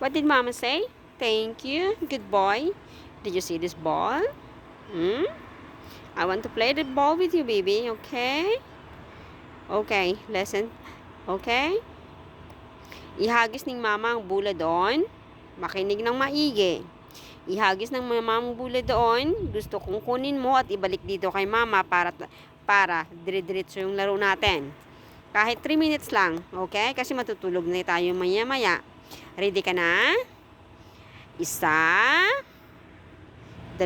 What did Mama say? Thank you. Good boy. Did you see this ball? Hmm? I want to play the ball with you, baby. Okay? Okay. Listen. Okay? Ihagis ng mama ang bula doon. Makinig ng maigi. Ihagis ng mama ang bula doon. Gusto kong kunin mo at ibalik dito kay mama para dire-diretso yung laro natin. Kahit 3 minutes lang. Okay? Kasi matutulog na tayo maya-maya. Ready ka na? 1, 2, 3.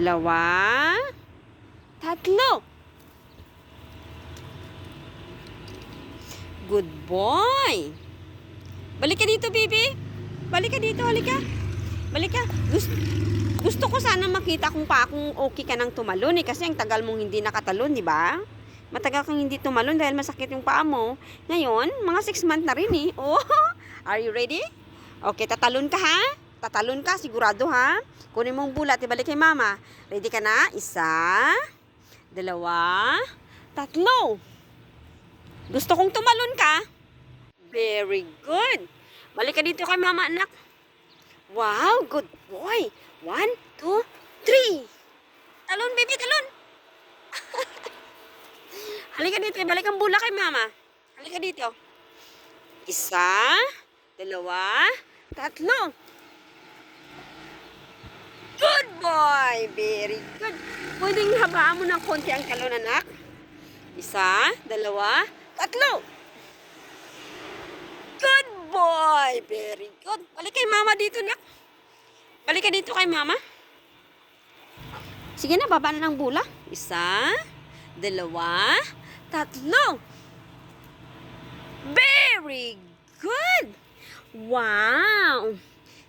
Good boy. Balik ka dito, baby. Balik ka dito, halika. Balik ka. Gusto ko sana makita kung okay ka nang tumalon eh. Kasi ang tagal mong hindi nakatalon, di ba? Matagal kang hindi tumalon dahil masakit yung paa mo. Ngayon, mga 6 months na rin eh. Oh, are you ready? Okay, tatalon ka ha? Tatalon ka, sigurado ha? Kunin mong bulat, ibalik kay mama. Ready ka na? 1, 2, 3. Gusto kong tumalon ka? Very good. Balik ka dito kay mama, anak. Wow, good boy. 1, 2, 3. Talon, baby, talon. Halika dito, balik ang bula kay mama. Halika dito. 1, 2, 3. Good boy. Very good. Pwedeng habaan mo ng konti ang talon, anak. 1, 2, 3. Good boy. Very good. Balik kay mama dito, nak. Balik ka dito kay mama. Sige na, baba na ng bula. 1, 2, 3. Very good. Wow.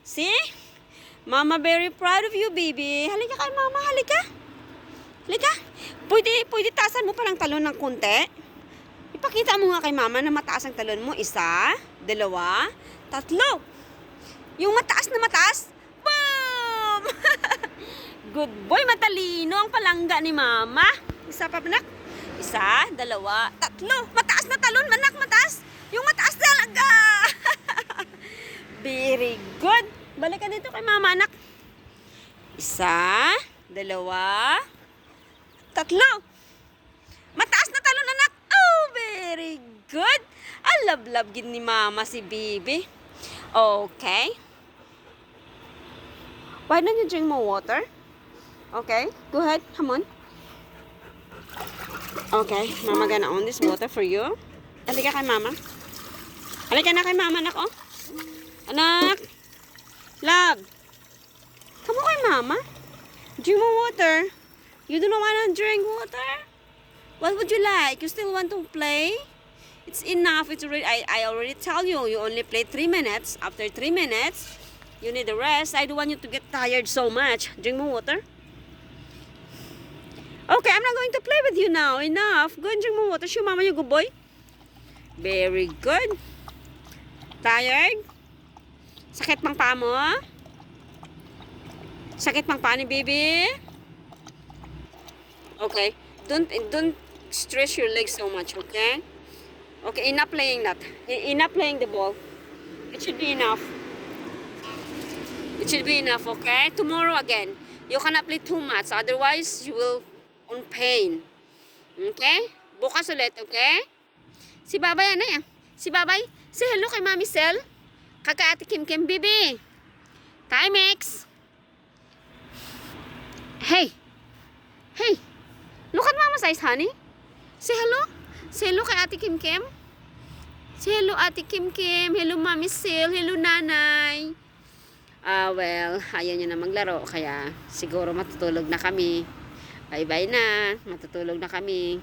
See? Mama very proud of you, baby. Halika kay mama, halika. Halika. Pwede taasan mo palang talon ng konti. Ipakita mo nga kay mama na mataas ang talon mo. 1, 2, 3. Yung mataas na mataas. Boom! Good boy, matalino ang palangga ni mama. Isa pa, anak. 1, 2, 3. Mataas na talon, anak, mataas. Yung mataas talaga. Very good. Balik ka dito kay mama, anak. 1, 2, 3. Mataas na talon, anak. Oh, very good. Love gid ni mama si baby. Okay. Why don't you drink more water? Okay, go ahead. Come on. Okay, mama gonna on this water for you. Halika kay mama. Halika na kay mama, anak, oh. Anak. Love. Come on kay mama. Drink more water. You do not want to drink water? What would you like? You still want to play? It's enough. It's already, I already tell you. You only play 3 minutes. After 3 minutes, you need a rest. I don't want you to get tired so much. Drink more water. Okay, I'm not going to play with you now. Enough. Go and drink more water. Show mama you good boy. Very good. Tired? Sakit pang paa mo? Sakit pang paa ni baby? Okay. Don't stress your legs so much, okay? Okay, enough playing that. Enough playing the ball. It should be enough. It should be enough, okay? Tomorrow again. You cannot play too much. Otherwise, you will on pain. Okay? Bukas ulit, okay? Si Babay, ano yan? Si Babay, say hello kay Mami Sel. Kaka Ate Kim Kim, baby. Timex. Hey. Hey. Look at Mama's eyes, honey. Say hello. Say hello kay Ate Kim Kim. Say hello, Ate Kim Kim. Hello, Mami Sil. Hello, Nanay. Well, ayaw nyo na maglaro. Kaya siguro matutulog na kami. Bye-bye na. Matutulog na kami.